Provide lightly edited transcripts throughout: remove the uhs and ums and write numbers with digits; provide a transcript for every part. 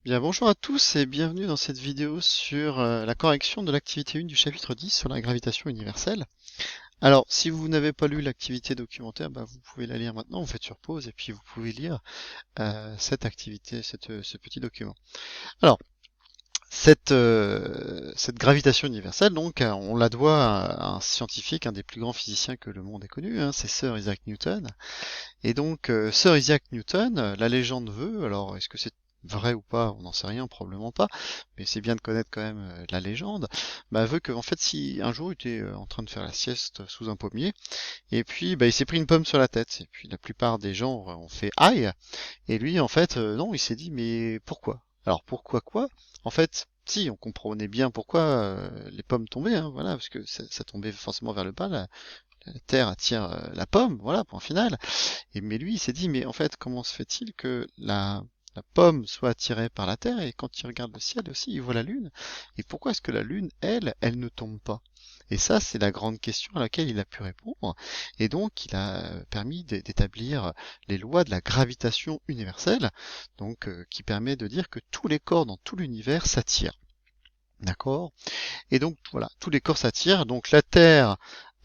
Bien, bonjour à tous et bienvenue dans cette vidéo sur la correction de l'activité 1 du chapitre 10 sur la gravitation universelle. Alors, si vous n'avez pas lu l'activité documentaire, vous pouvez la lire maintenant, vous faites sur pause et puis vous pouvez lire cette activité, ce petit document. Alors, cette gravitation universelle, donc, on la doit à un scientifique, un des plus grands physiciens que le monde ait connu, hein, c'est Sir Isaac Newton. Et donc, Sir Isaac Newton, la légende veut, alors est-ce que c'est vrai ou pas, on n'en sait rien, probablement pas, mais c'est bien de connaître quand même la légende, veut que, en fait, si un jour il était en train de faire la sieste sous un pommier, et puis il s'est pris une pomme sur la tête, et puis la plupart des gens ont fait aïe, et lui, en fait, non, il s'est dit, mais pourquoi? Alors pourquoi quoi? En fait, si, on comprenait bien pourquoi les pommes tombaient, hein, voilà, parce que ça tombait forcément vers le bas, la terre attire la pomme, voilà, point final. Mais lui, il s'est dit, mais en fait, comment se fait-il que la pomme soit attirée par la Terre et quand il regarde le ciel aussi, il voit la Lune? Et pourquoi est-ce que la Lune, elle ne tombe pas? Et ça, c'est la grande question à laquelle il a pu répondre. Et donc, il a permis d'établir les lois de la gravitation universelle, donc qui permet de dire que tous les corps dans tout l'univers s'attirent. D'accord? Et donc voilà, tous les corps s'attirent. Donc la Terre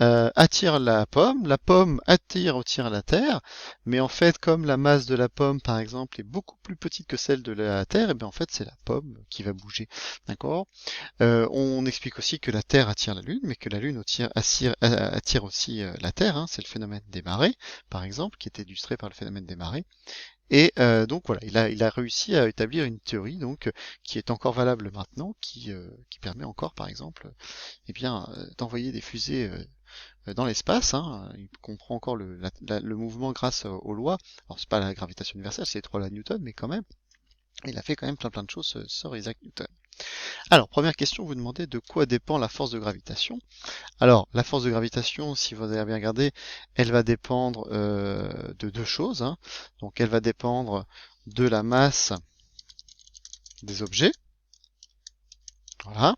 attire la pomme attire la Terre, mais en fait, comme la masse de la pomme, par exemple, est beaucoup plus petite que celle de la Terre, et bien en fait, c'est la pomme qui va bouger. D'accord? On explique aussi que la Terre attire la Lune, mais que la Lune attire aussi la Terre. Hein, c'est le phénomène des marées, par exemple, qui est illustré par le phénomène des marées. Et donc voilà, il a réussi à établir une théorie donc qui est encore valable maintenant, qui permet encore, par exemple, d'envoyer des fusées dans l'espace. Hein. Il comprend encore le mouvement grâce aux lois. Alors c'est pas la gravitation universelle, c'est les trois lois de Newton, mais quand même, il a fait quand même plein de choses sur Isaac Newton. Alors première question, vous demandez de quoi dépend la force de gravitation. Alors la force de gravitation, si vous avez bien regardé, elle va dépendre de deux choses. Hein. Donc elle va dépendre de la masse des objets. Voilà.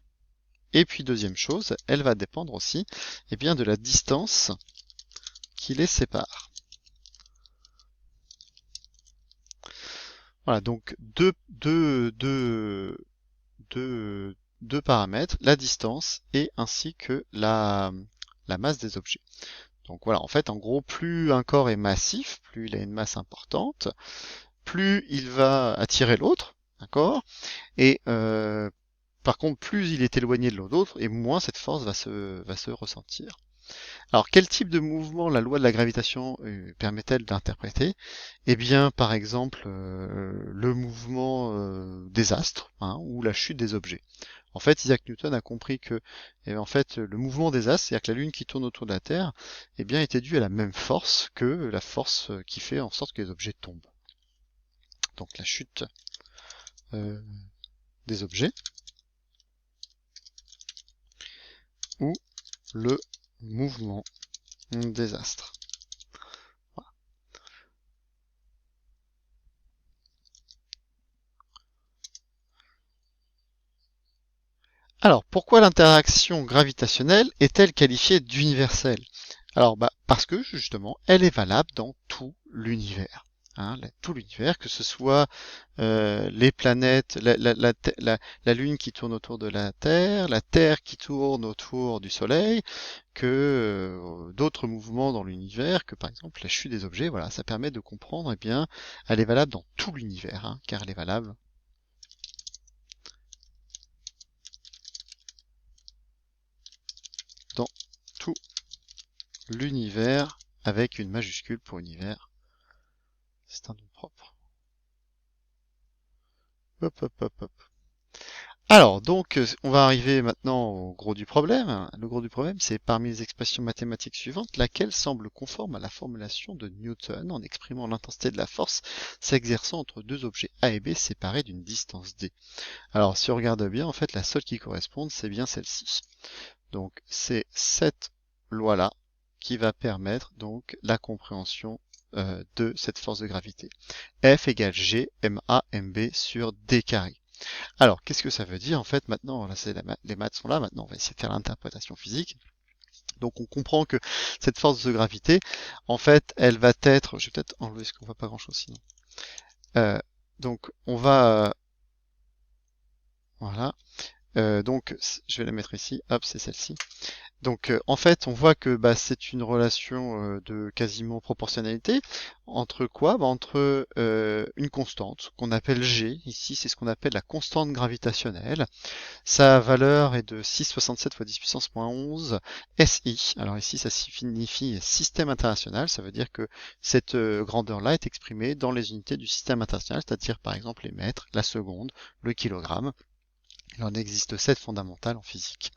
Et puis deuxième chose, elle va dépendre aussi de la distance qui les sépare. Voilà, donc deux paramètres, la distance et ainsi que la masse des objets. Donc voilà, en fait, en gros, plus un corps est massif, plus il a une masse importante, plus il va attirer l'autre, d'accord? Et par contre, plus il est éloigné de l'autre, et moins cette force va se ressentir. Alors, quel type de mouvement la loi de la gravitation permet-elle d'interpréter? Eh bien, par exemple, le mouvement des astres, hein, ou la chute des objets. En fait, Isaac Newton a compris que, en fait, le mouvement des astres, c'est-à-dire que la Lune qui tourne autour de la Terre, était dû à la même force que la force qui fait en sorte que les objets tombent. Donc, la chute euh, des objets ou le mouvement des astres. Alors, pourquoi l'interaction gravitationnelle est-elle qualifiée d'universelle? Alors, parce que justement, elle est valable dans tout l'univers. Hein, tout l'univers, que ce soit les planètes, la Lune qui tourne autour de la Terre qui tourne autour du Soleil, que d'autres mouvements dans l'univers, que par exemple la chute des objets. Voilà, ça permet de comprendre, elle est valable dans tout l'univers, hein, car elle est valable dans tout l'univers avec une majuscule pour univers. C'est un nom propre. Hop, hop, hop, hop. Alors, donc, on va arriver maintenant au gros du problème. Le gros du problème, c'est parmi les expressions mathématiques suivantes, laquelle semble conforme à la formulation de Newton en exprimant l'intensité de la force s'exerçant entre deux objets A et B séparés d'une distance D. Alors, si on regarde bien, en fait, la seule qui corresponde, c'est bien celle-ci. Donc, c'est cette loi-là qui va permettre donc la compréhension de cette force de gravité. F égale G, MA, MB sur D carré. Alors, qu'est-ce que ça veut dire en fait maintenant? Là, les maths sont là, maintenant on va essayer de faire l'interprétation physique. Donc on comprend que cette force de gravité, en fait, elle va être, je vais peut-être enlever ce qu'on voit pas grand-chose sinon. Euh, donc on va Donc, je vais la mettre ici, hop, c'est celle-ci. Donc en fait, on voit que c'est une relation de quasiment proportionnalité entre quoi? Entre une constante qu'on appelle G, ici c'est ce qu'on appelle la constante gravitationnelle. Sa valeur est de 6,67 fois 10 puissance moins 11 SI. Alors ici ça signifie système international, ça veut dire que cette grandeur-là est exprimée dans les unités du système international, c'est-à-dire par exemple les mètres, la seconde, le kilogramme. Il en existe 7 fondamentales en physique.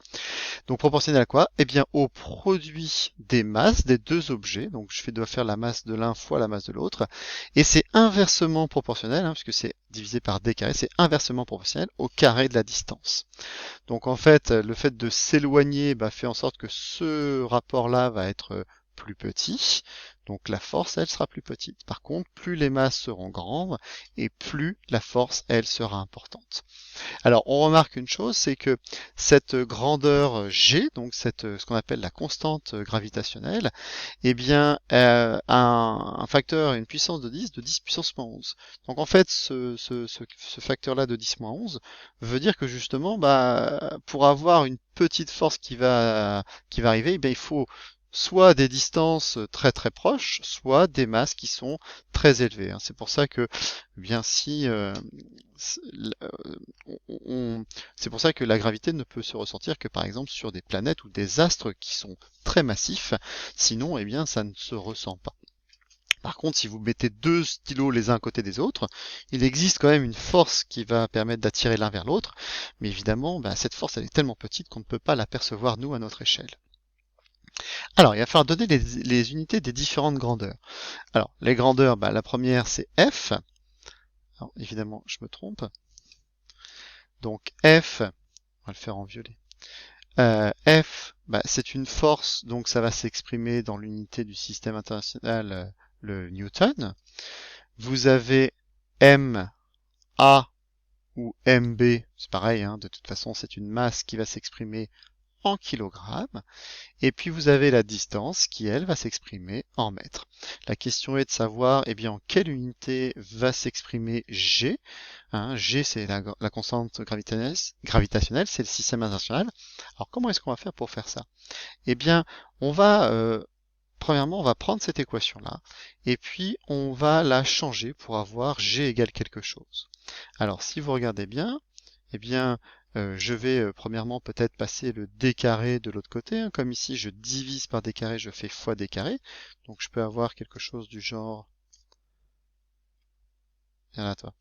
Donc proportionnel à quoi? Eh bien au produit des masses des deux objets. Donc je dois faire la masse de l'un fois la masse de l'autre. Et c'est inversement proportionnel, puisque c'est divisé par d carré, c'est inversement proportionnel au carré de la distance. Donc en fait, le fait de s'éloigner fait en sorte que ce rapport-là va être plus petit. Donc la force, elle, sera plus petite. Par contre, plus les masses seront grandes et plus la force, elle, sera importante. Alors, on remarque une chose, c'est que cette grandeur G, donc ce qu'on appelle la constante gravitationnelle, eh bien, a un facteur, une puissance de 10 puissance moins 11. Donc, en fait, ce facteur-là de 10 moins 11 veut dire que justement, pour avoir une petite force qui va arriver, eh bien, il faut soit des distances très très proches, soit des masses qui sont très élevées. C'est pour ça que, eh bien, si c'est pour ça que la gravité ne peut se ressentir que par exemple sur des planètes ou des astres qui sont très massifs, sinon eh bien ça ne se ressent pas. Par contre, si vous mettez deux stylos les uns à côté des autres, il existe quand même une force qui va permettre d'attirer l'un vers l'autre, mais évidemment, cette force elle est tellement petite qu'on ne peut pas l'apercevoir nous à notre échelle. Alors, il va falloir donner les unités des différentes grandeurs. Alors, les grandeurs, la première c'est F. Alors, évidemment, je me trompe. Donc F, on va le faire en violet. F, c'est une force, donc ça va s'exprimer dans l'unité du système international, le Newton. Vous avez MA ou MB, c'est pareil, de toute façon c'est une masse qui va s'exprimer en kilogrammes. Et puis vous avez la distance qui, elle, va s'exprimer en mètres. La question est de savoir en quelle unité va s'exprimer G. G, c'est la constante gravitationnelle, c'est le système international. Alors comment est-ce qu'on va faire pour faire ça? Eh bien, on va, premièrement, on va prendre cette équation-là, et puis on va la changer pour avoir G égale quelque chose. Alors si vous regardez bien, je vais premièrement peut-être passer le d carré de l'autre côté, comme ici je divise par d carré, je fais fois d carré, donc je peux avoir quelque chose du genre, viens là toi,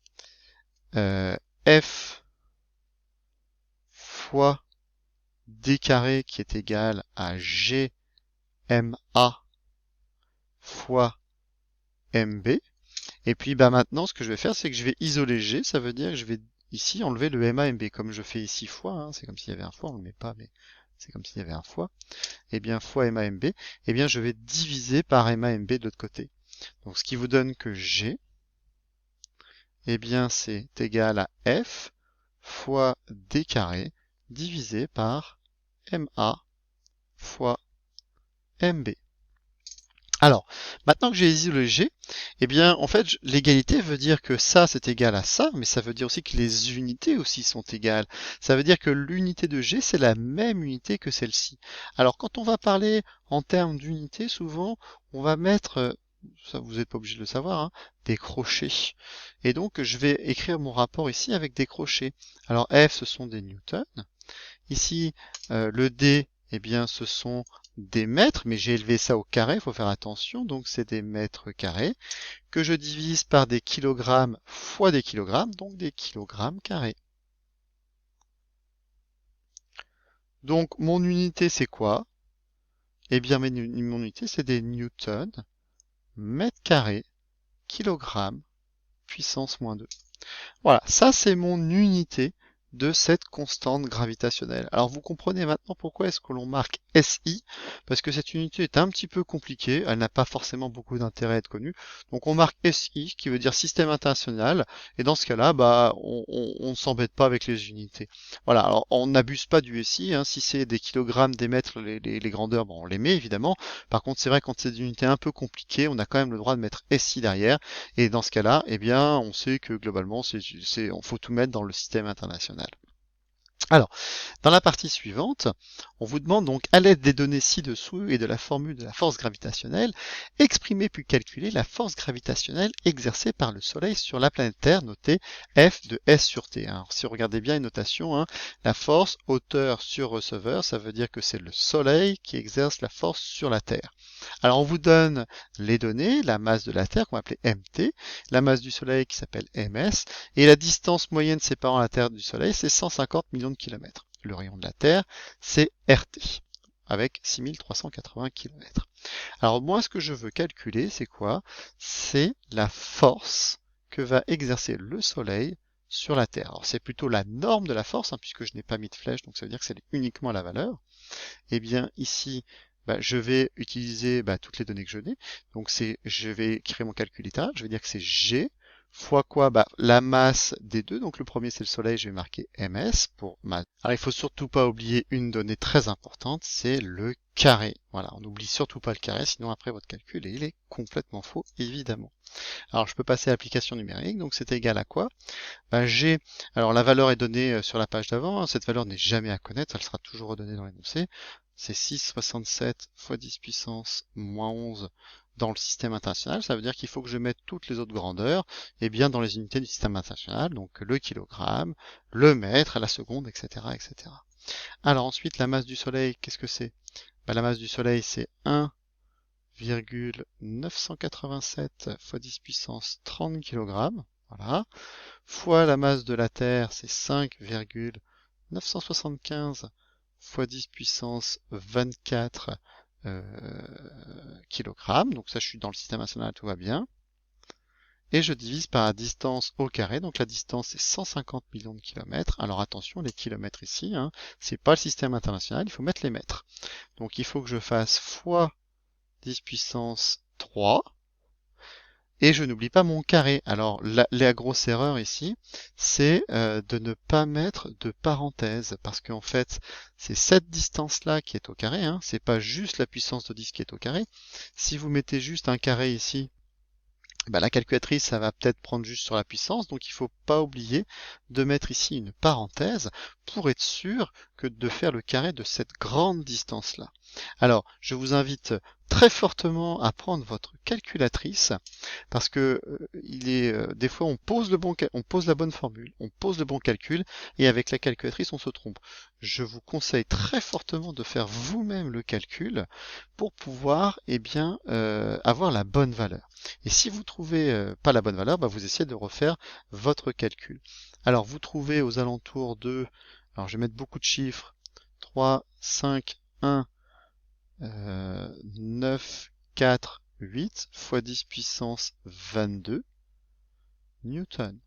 f fois d carré qui est égal à g ma fois mb, et puis maintenant ce que je vais faire c'est que je vais isoler g, ça veut dire que je vais ici enlever le ma mb, comme je fais ici fois, c'est comme s'il y avait un fois, on le met pas, mais c'est comme s'il y avait un fois, et bien fois MAMB, et bien je vais diviser par MAMB de l'autre côté. Donc ce qui vous donne que G, et bien c'est égal à F fois D carré divisé par MA fois MB. Alors, maintenant que j'ai isolé G, en fait, l'égalité veut dire que ça, c'est égal à ça, mais ça veut dire aussi que les unités aussi sont égales. Ça veut dire que l'unité de G, c'est la même unité que celle-ci. Alors, quand on va parler en termes d'unité, souvent, on va mettre, ça vous n'êtes pas obligé de le savoir, des crochets. Et donc, je vais écrire mon rapport ici avec des crochets. Alors, F, ce sont des newtons. Ici, le D, ce sont des mètres, mais j'ai élevé ça au carré, il faut faire attention, donc c'est des mètres carrés, que je divise par des kilogrammes fois des kilogrammes, donc des kilogrammes carrés. Donc mon unité c'est quoi? Mon unité c'est des newtons, mètres carrés, kilogrammes, puissance moins 2. Voilà, ça c'est mon unité de cette constante gravitationnelle. Alors vous comprenez maintenant pourquoi est-ce que l'on marque SI, parce que cette unité est un petit peu compliquée, elle n'a pas forcément beaucoup d'intérêt à être connue, donc on marque SI, qui veut dire système international, et dans ce cas-là, on ne s'embête pas avec les unités. Voilà, alors on n'abuse pas du SI, si c'est des kilogrammes, des mètres, les grandeurs, on les met évidemment, par contre c'est vrai quand c'est des unités un peu compliquées, on a quand même le droit de mettre SI derrière, et dans ce cas-là, on sait que globalement, on faut tout mettre dans le système international. Alors, dans la partie suivante, on vous demande donc, à l'aide des données ci-dessous et de la formule de la force gravitationnelle, exprimer puis calculer la force gravitationnelle exercée par le Soleil sur la planète Terre, notée F de S sur T. Alors, si vous regardez bien une notation, hein, la force hauteur sur receveur, ça veut dire que c'est le Soleil qui exerce la force sur la Terre. Alors, on vous donne les données, la masse de la Terre qu'on va appeler MT, la masse du Soleil qui s'appelle MS, et la distance moyenne séparant la Terre du Soleil, c'est 150 millions de kilomètres. Le rayon de la Terre, c'est RT, avec 6380 km. Alors moi, ce que je veux calculer, c'est quoi? C'est la force que va exercer le Soleil sur la Terre. Alors c'est plutôt la norme de la force, hein, puisque je n'ai pas mis de flèche, donc ça veut dire que c'est uniquement la valeur. Eh bien ici, je vais utiliser toutes les données que je n'ai. Donc je vais créer mon calcul littéral, je vais dire que c'est G fois quoi? La masse des deux. Donc le premier c'est le Soleil, je vais marquer ms pour masse. Alors il faut surtout pas oublier une donnée très importante, c'est le carré. Voilà, on n'oublie surtout pas le carré, sinon après votre calcul il est complètement faux, évidemment. Alors je peux passer à l'application numérique, donc c'est égal à quoi? G, alors la valeur est donnée sur la page d'avant, hein. Cette valeur n'est jamais à connaître, elle sera toujours redonnée dans l'énoncé. C'est 6,67 fois 10 puissance moins 11 dans le système international. Ça veut dire qu'il faut que je mette toutes les autres grandeurs bien dans les unités du système international, donc le kilogramme, le mètre, la seconde, etc., etc. Alors ensuite, la masse du Soleil, qu'est-ce que c'est? La masse du Soleil, c'est 1,987 fois 10 puissance 30 kg. Voilà. Fois la masse de la Terre, c'est 5,975 fois 10 puissance 24 kg. Donc ça, je suis dans le système national, tout va bien. Et je divise par la distance au carré. Donc la distance, c'est 150 millions de kilomètres. Alors attention, les kilomètres ici, hein, c'est pas le système international, il faut mettre les mètres. Donc il faut que je fasse fois 10 puissance 3. Et je n'oublie pas mon carré. Alors la grosse erreur ici, c'est de ne pas mettre de parenthèse, parce qu'en fait, c'est cette distance-là qui est au carré, hein. C'est pas juste la puissance de 10 qui est au carré. Si vous mettez juste un carré ici, la calculatrice, ça va peut-être prendre juste sur la puissance, donc il ne faut pas oublier de mettre ici une parenthèse pour être sûr que de faire le carré de cette grande distance-là. Alors, je vous invite très fortement à prendre votre calculatrice parce que des fois on pose la bonne formule, on pose le bon calcul et avec la calculatrice on se trompe. Je vous conseille très fortement de faire vous-même le calcul pour pouvoir avoir la bonne valeur. Et si vous trouvez pas la bonne valeur, vous essayez de refaire votre calcul. Alors vous trouvez aux alentours de, alors je vais mettre beaucoup de chiffres, 3, 5, 1, 9, 4, 8 fois 10 puissance 22 newton.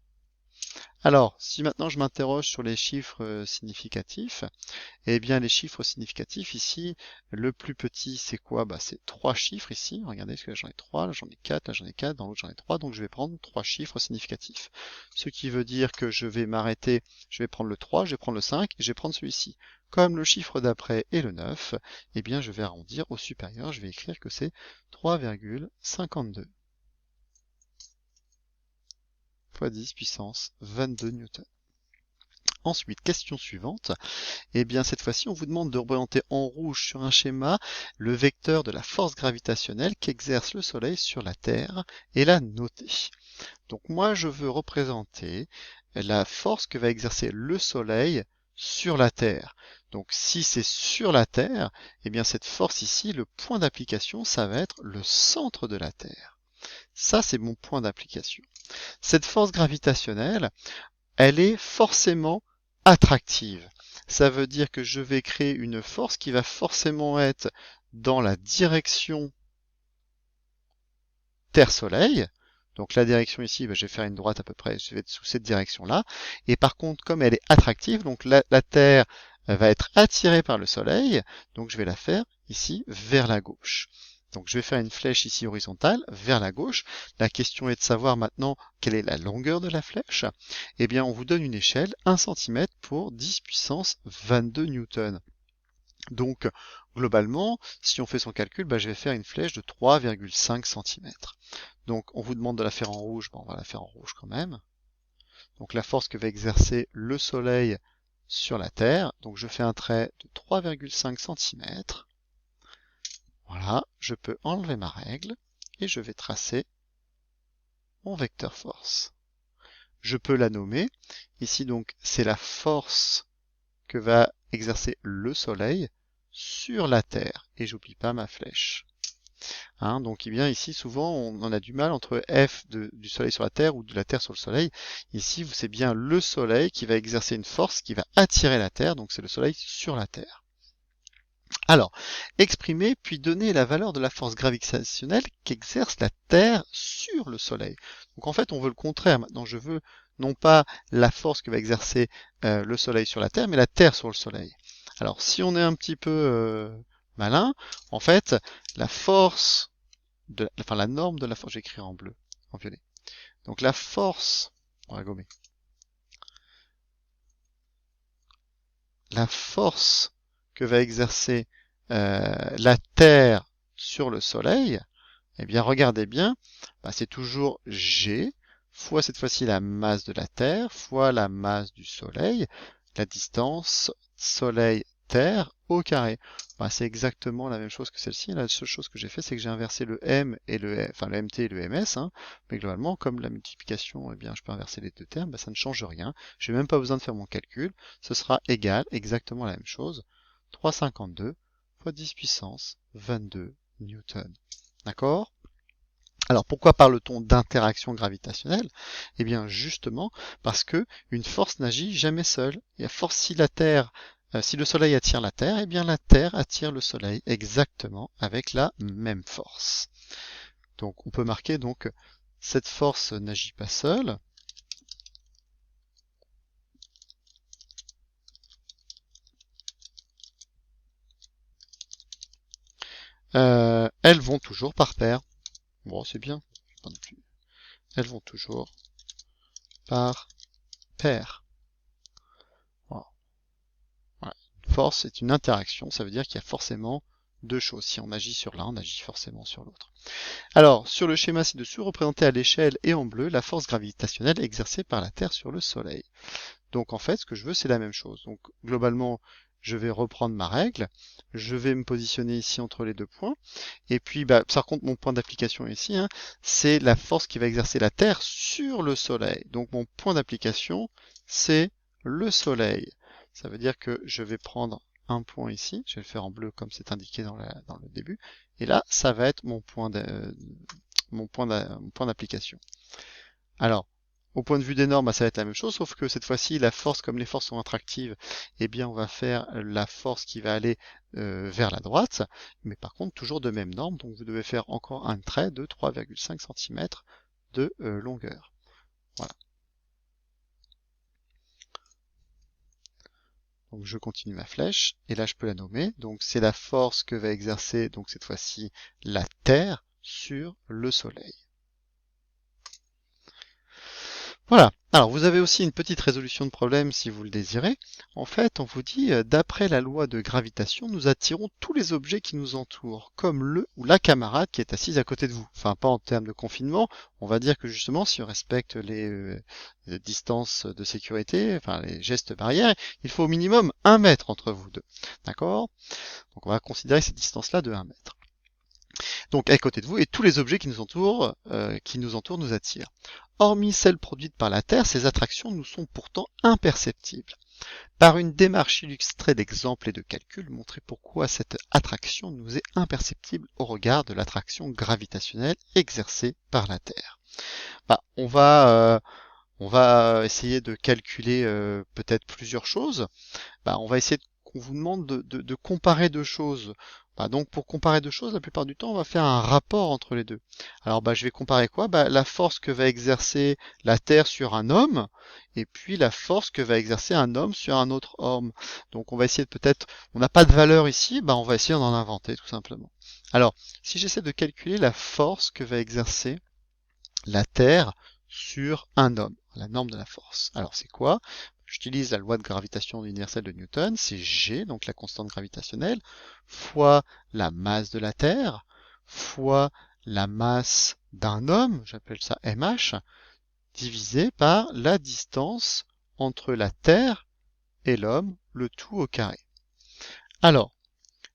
Alors, si maintenant je m'interroge sur les chiffres significatifs, eh bien les chiffres significatifs ici, le plus petit c'est quoi? C'est 3 chiffres ici, regardez, parce que là j'en ai 3, là j'en ai 4, là j'en ai 4, dans l'autre j'en ai 3, donc je vais prendre 3 chiffres significatifs. Ce qui veut dire que je vais m'arrêter, je vais prendre le 3, je vais prendre le 5, et je vais prendre celui-ci. Comme le chiffre d'après est le 9, eh bien je vais arrondir au supérieur, je vais écrire que c'est 3,52 fois 10 puissance 22 newtons. Ensuite, question suivante. Eh bien, cette fois-ci, on vous demande de représenter en rouge sur un schéma le vecteur de la force gravitationnelle qu'exerce le Soleil sur la Terre et la noter. Donc moi, je veux représenter la force que va exercer le Soleil sur la Terre. Donc si c'est sur la Terre, eh bien cette force ici, le point d'application, ça va être le centre de la Terre. Ça, c'est mon point d'application. Cette force gravitationnelle, elle est forcément attractive. Ça veut dire que je vais créer une force qui va forcément être dans la direction Terre-Soleil. Donc la direction ici, je vais faire une droite à peu près, je vais être sous cette direction-là. Et par contre, comme elle est attractive, donc la Terre va être attirée par le Soleil, donc je vais la faire ici vers la gauche. Donc je vais faire une flèche ici horizontale vers la gauche. La question est de savoir maintenant quelle est la longueur de la flèche. Eh bien, on vous donne une échelle, 1 cm pour 10 puissance 22 newtons. Donc, globalement, si on fait son calcul, je vais faire une flèche de 3,5 cm. Donc, on vous demande de la faire en rouge, on va la faire en rouge quand même. Donc, la force que va exercer le Soleil sur la Terre. Donc je fais un trait de 3,5 cm. Voilà, je peux enlever ma règle et je vais tracer mon vecteur force. Je peux la nommer. Ici donc c'est la force que va exercer le Soleil sur la Terre. Et j'oublie pas ma flèche. Hein, donc bien ici souvent on a du mal entre F du Soleil sur la Terre ou de la Terre sur le Soleil. Ici c'est bien le Soleil qui va exercer une force qui va attirer la Terre, donc c'est le Soleil sur la Terre. Alors, exprimer puis donner la valeur de la force gravitationnelle qu'exerce la Terre sur le Soleil. Donc en fait on veut le contraire maintenant, je veux non pas la force que va exercer le Soleil sur la Terre, mais la Terre sur le Soleil. Alors si on est un petit peu malin, en fait la force la norme de la force, j'écris en bleu, en violet. Donc la force, on va gommer. La force que va exercer la Terre sur le Soleil, eh bien regardez bien, c'est toujours G fois cette fois-ci la masse de la Terre fois la masse du Soleil, la distance Soleil-Terre au carré. C'est exactement la même chose que celle-ci. La seule chose que j'ai fait, c'est que j'ai inversé le M et le MT et le MS. Mais globalement, comme la multiplication, eh bien, je peux inverser les deux termes, ça ne change rien. Je n'ai même pas besoin de faire mon calcul. Ce sera égal, exactement la même chose. 3,52 fois 10 puissance 22 newtons. D'accord ? Alors pourquoi parle-t-on d'interaction gravitationnelle? Eh bien justement parce que une force n'agit jamais seule. Et à force si si le Soleil attire la Terre, eh bien la Terre attire le Soleil exactement avec la même force. Donc on peut marquer donc cette force n'agit pas seule. Elles vont toujours par paire. Bon, c'est bien. Pas non plus. Elles vont toujours par paire. Voilà. Voilà. Une force, c'est une interaction. Ça veut dire qu'il y a forcément deux choses. Si on agit sur l'un, on agit forcément sur l'autre. Alors, sur le schéma ci-dessous, représenté à l'échelle et en bleu, la force gravitationnelle exercée par la Terre sur le Soleil. Donc en fait, ce que je veux, c'est la même chose. Donc globalement, je vais reprendre ma règle, je vais me positionner ici entre les deux points, et puis par contre mon point d'application ici, c'est la force qui va exercer la Terre sur le Soleil. Donc mon point d'application, c'est le Soleil. Ça veut dire que je vais prendre un point ici, je vais le faire en bleu comme c'est indiqué dans le début, et là, ça va être mon point d'application. Alors, au point de vue des normes, ça va être la même chose, sauf que cette fois-ci, la force, comme les forces sont attractives, eh bien, on va faire la force qui va aller vers la droite, mais par contre, toujours de même norme, donc vous devez faire encore un trait de 3,5 cm de longueur. Voilà. Donc je continue ma flèche, et là je peux la nommer. Donc c'est la force que va exercer, donc cette fois-ci, la Terre sur le Soleil. Voilà. Alors, vous avez aussi une petite résolution de problème si vous le désirez. En fait, on vous dit, d'après la loi de gravitation, nous attirons tous les objets qui nous entourent, comme le ou la camarade qui est assise à côté de vous. Enfin, pas en termes de confinement. On va dire que justement, si on respecte les distances de sécurité, enfin les gestes barrières, il faut au minimum 1 mètre entre vous deux. D'accord? Donc, on va considérer cette distance-là de 1 mètre. Donc à côté de vous, et tous les objets qui nous entourent nous attirent. Hormis celles produites par la Terre, ces attractions nous sont pourtant imperceptibles. Par une démarche illustrée d'exemples et de calculs, montrez pourquoi cette attraction nous est imperceptible au regard de l'attraction gravitationnelle exercée par la Terre. On va essayer de calculer peut-être plusieurs choses. On va essayer qu'on vous demande de comparer deux choses. Donc pour comparer deux choses, la plupart du temps, on va faire un rapport entre les deux. Alors je vais comparer quoi? La force que va exercer la Terre sur un homme, et puis la force que va exercer un homme sur un autre homme. Donc on va essayer de peut-être, on n'a pas de valeur ici, on va essayer d'en inventer tout simplement. Alors, si j'essaie de calculer la force que va exercer la Terre sur un homme, la norme de la force. Alors c'est quoi? J'utilise la loi de gravitation universelle de Newton, c'est G, donc la constante gravitationnelle, fois la masse de la Terre, fois la masse d'un homme, j'appelle ça MH, divisé par la distance entre la Terre et l'homme, le tout au carré. Alors,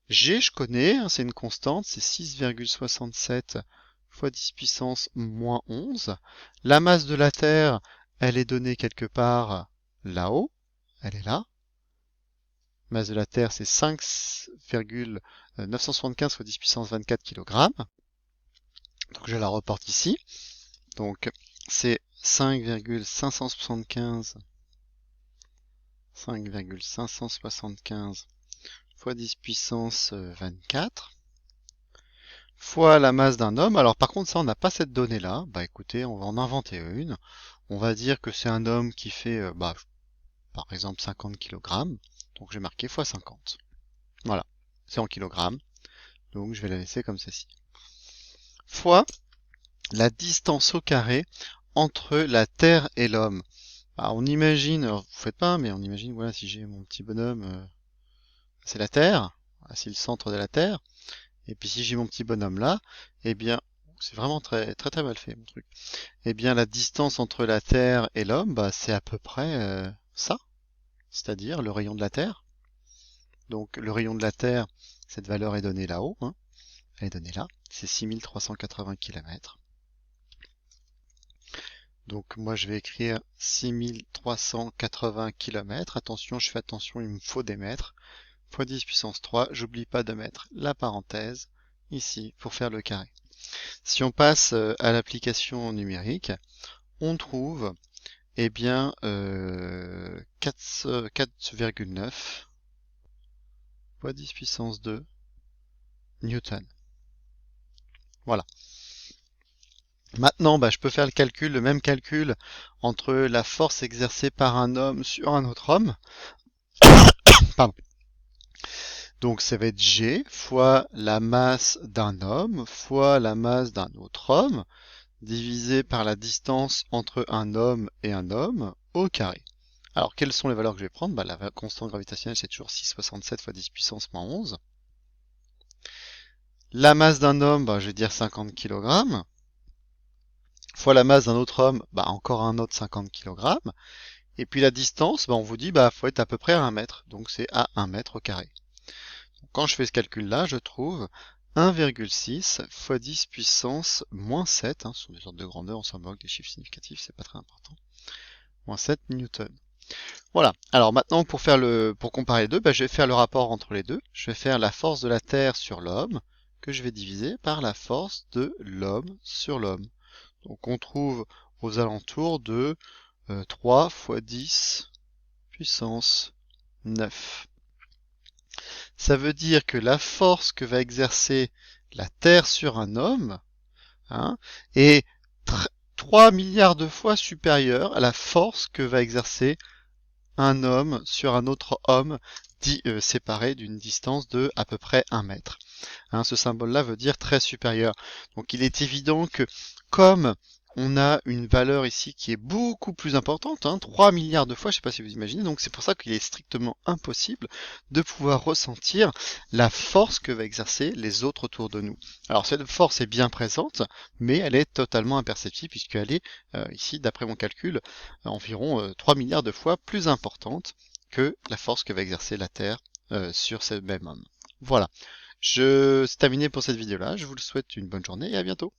G, je connais, hein, c'est une constante, c'est 6,67 fois 10 puissance moins 11. La masse de la Terre, elle est donnée quelque part là-haut, elle est là. La masse de la Terre, c'est 5,975 fois 10 puissance 24 kg. Donc je la reporte ici. Donc c'est 5,575 fois 10 puissance 24 fois la masse d'un homme. Alors par contre ça on n'a pas cette donnée là. Bah écoutez, on va en inventer une. On va dire que c'est un homme qui fait par exemple 50 kg. Donc j'ai marqué fois 50. Voilà, c'est en kilogrammes. Donc je vais la laisser comme ceci. Fois la distance au carré entre la Terre et l'homme. Bah, on imagine, alors vous faites pas, mais on imagine, voilà, si j'ai mon petit bonhomme, c'est la Terre, c'est le centre de la Terre, et puis si j'ai mon petit bonhomme là, eh bien, c'est vraiment très très très mal fait mon truc. Eh bien, la distance entre la Terre et l'homme, bah, c'est à peu près ça, c'est-à-dire le rayon de la Terre. Donc le rayon de la Terre, cette valeur est donnée là-haut, hein, elle est donnée là, c'est 6380 km. Donc moi je vais écrire 6380 km. Attention, je fais attention, il me faut des mètres. Fois 10 puissance 3, j'oublie pas de mettre la parenthèse ici pour faire le carré. Si on passe à l'application numérique, on trouve eh bien 4,9 fois 10 puissance 2 newton. Voilà. Maintenant, bah, je peux faire le calcul, le même calcul entre la force exercée par un homme sur un autre homme. Pardon. Donc ça va être G fois la masse d'un homme fois la masse d'un autre homme divisé par la distance entre un homme et un homme au carré. Alors quelles sont les valeurs que je vais prendre? Bah, la constante gravitationnelle c'est toujours 6,67 fois 10 puissance moins 11. La masse d'un homme, bah, je vais dire 50 kg. Fois la masse d'un autre homme, bah, encore un autre 50 kg. Et puis la distance, bah, on vous dit bah faut être à peu près à 1 mètre. Donc c'est à 1 mètre au carré. Quand je fais ce calcul-là, je trouve 1,6 fois 10 puissance moins 7, hein, ce sont des ordres de grandeur, on s'en moque, des chiffres significatifs, c'est pas très important, moins 7 newtons. Voilà, alors maintenant pour comparer les deux, bah, je vais faire le rapport entre les deux. Je vais faire la force de la Terre sur l'homme, que je vais diviser par la force de l'homme sur l'homme. Donc on trouve aux alentours de 3 fois 10 puissance 9. Ça veut dire que la force que va exercer la Terre sur un homme, hein, est 3 milliards de fois supérieure à la force que va exercer un homme sur un autre homme séparé d'une distance de à peu près 1 mètre. Hein, ce symbole-là veut dire très supérieur. Donc il est évident que comme on a une valeur ici qui est beaucoup plus importante, hein, 3 milliards de fois, je ne sais pas si vous imaginez, donc c'est pour ça qu'il est strictement impossible de pouvoir ressentir la force que va exercer les autres autour de nous. Alors cette force est bien présente, mais elle est totalement imperceptible puisqu'elle est ici, d'après mon calcul, environ 3 milliards de fois plus importante que la force que va exercer la Terre sur ce même homme. Voilà. C'est terminé pour cette vidéo-là. Je vous souhaite une bonne journée et à bientôt.